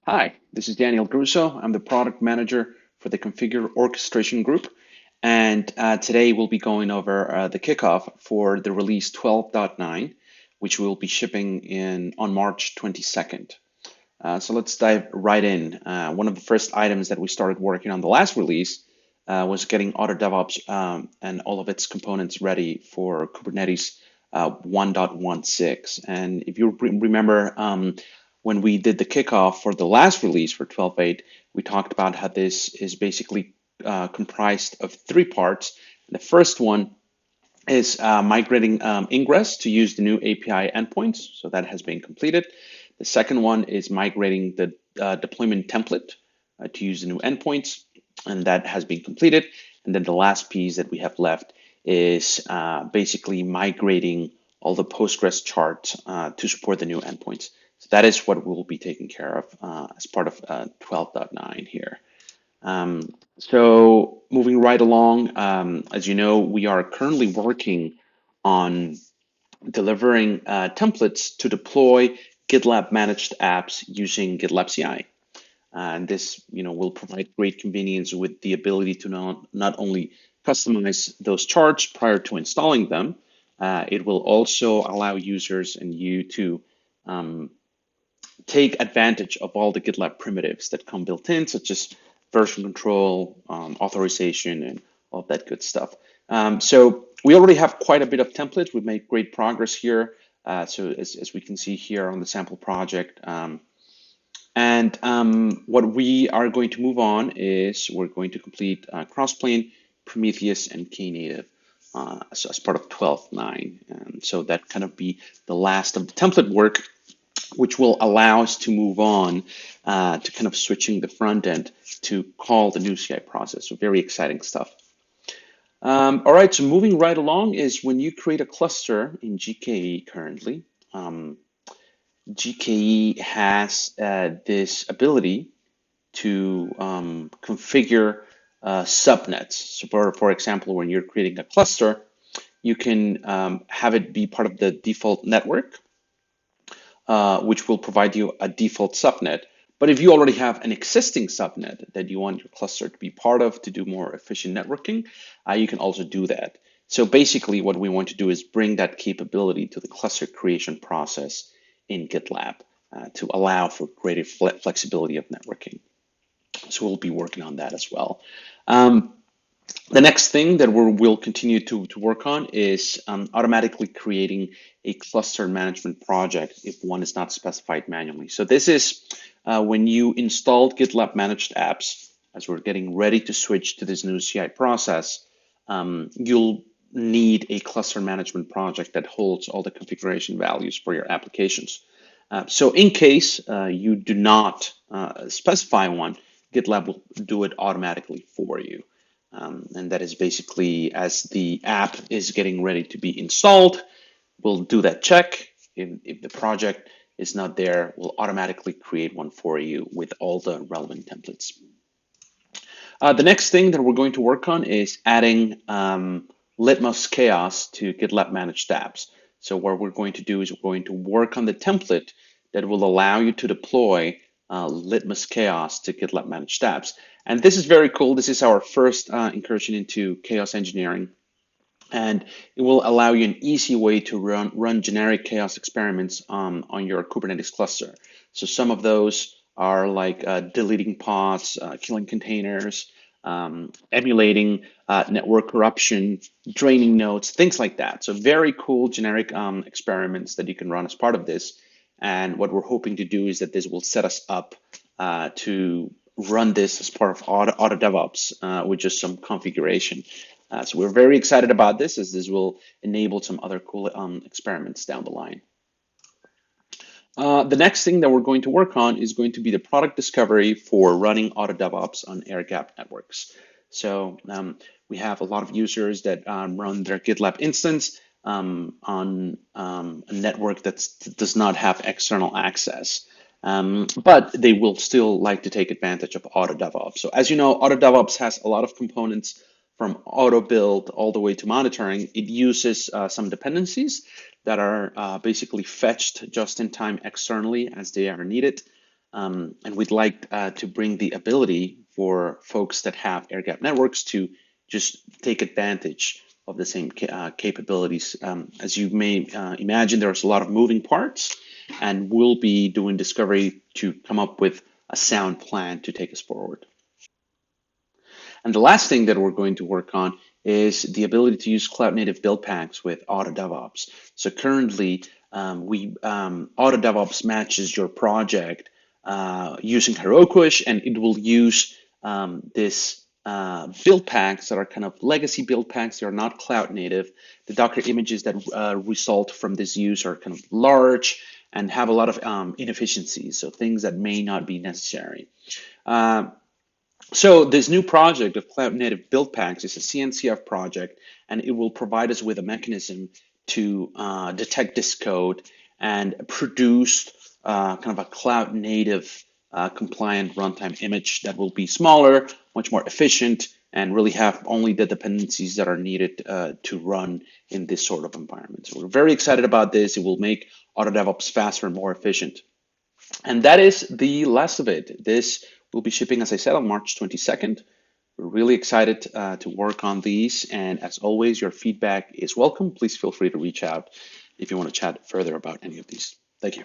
Hi, this is Daniel Gruesso. I'm the product manager for the Configure Orchestration group. And today we'll be going over the kickoff for the release 12.9, which will be shipping on March 22nd. So let's dive right in. One of the first items that we started working on the last release was getting Auto Devops and all of its components ready for Kubernetes 1.16. And if you remember, when we did the kickoff for the last release for 12.8, we talked about how this is basically comprised of three parts. The first one is migrating Ingress to use the new API endpoints. So that has been completed. The second one is migrating the deployment template to use the new endpoints, and that has been completed. And then the last piece that we have left is basically migrating all the Postgres charts to support the new endpoints. So that is what we'll be taking care of as part of 12.9 here. So moving right along, as you know, we are currently working on delivering templates to deploy GitLab managed apps using GitLab CI. And this, will provide great convenience with the ability to not only customize those charts prior to installing them, it will also allow users and you to take advantage of all the GitLab primitives that come built in, such as version control, authorization, and all of that good stuff. So we already have quite a bit of templates. We've made great progress here. So as we can see here on the sample project. What we are going to move on is we're going to complete Crossplane, Prometheus, and Knative as part of 12.9. So that kind of be the last of the template work, which will allow us to move on to kind of switching the front end to call the new CI process. So very exciting stuff. All right, so moving right along is when you create a cluster in GKE currently, GKE has this ability to configure subnets. So for example, when you're creating a cluster, you can have it be part of the default network, which will provide you a default subnet. But if you already have an existing subnet that you want your cluster to be part of to do more efficient networking, you can also do that. So basically what we want to do is bring that capability to the cluster creation process in GitLab to allow for greater flexibility of networking. So we'll be working on that as well. The next thing that we'll continue to work on is automatically creating a cluster management project if one is not specified manually. So this is when you installed GitLab managed apps, as we're getting ready to switch to this new CI process, you'll need a cluster management project that holds all the configuration values for your applications. So in case you do not specify one, GitLab will do it automatically for you. And that is basically as the app is getting ready to be installed, we'll do that check. If the project is not there, we'll automatically create one for you with all the relevant templates. The next thing that we're going to work on is adding Litmus Chaos to GitLab Managed Apps. So what we're going to do is we're going to work on the template that will allow you to deploy Litmus Chaos to GitLab Managed Apps. And this is very cool. This is our first incursion into chaos engineering. And it will allow you an easy way to run generic chaos experiments on your Kubernetes cluster. So some of those are like deleting pods, killing containers, emulating network corruption, draining nodes, things like that. So very cool generic experiments that you can run as part of this. And what we're hoping to do is that this will set us up to run this as part of Auto Devops with just some configuration. So we're very excited about this, as this will enable some other cool experiments down the line. The next thing that we're going to work on is going to be the product discovery for running Auto Devops on air-gapped networks. So we have a lot of users that run their GitLab instance on a network that does not have external access. But they will still like to take advantage of Auto DevOps. So as you know, Auto DevOps has a lot of components from auto build all the way to monitoring. It uses some dependencies that are basically fetched just in time externally as they are needed. And we'd like to bring the ability for folks that have air-gapped networks to just take advantage of the same capabilities. As you may imagine, there's a lot of moving parts, and we'll be doing discovery to come up with a sound plan to take us forward. And the last thing that we're going to work on is the ability to use cloud native build packs with Auto DevOps. So currently, Auto DevOps matches your project using Herokuish, and it will use this build packs that are kind of legacy build packs. They are not cloud native. The Docker images that result from this use are kind of large and have a lot of inefficiencies, so things that may not be necessary. So this new project of Cloud Native Build Packs is a CNCF project, and it will provide us with a mechanism to detect this code and produce kind of a cloud native compliant runtime image that will be smaller, much more efficient, and really have only the dependencies that are needed to run in this sort of environment. So we're very excited about this. It will make Auto DevOps faster and more efficient. And that is the last of it. This will be shipping, as I said, on March 22nd. We're really excited to work on these. And as always, your feedback is welcome. Please feel free to reach out if you want to chat further about any of these. Thank you.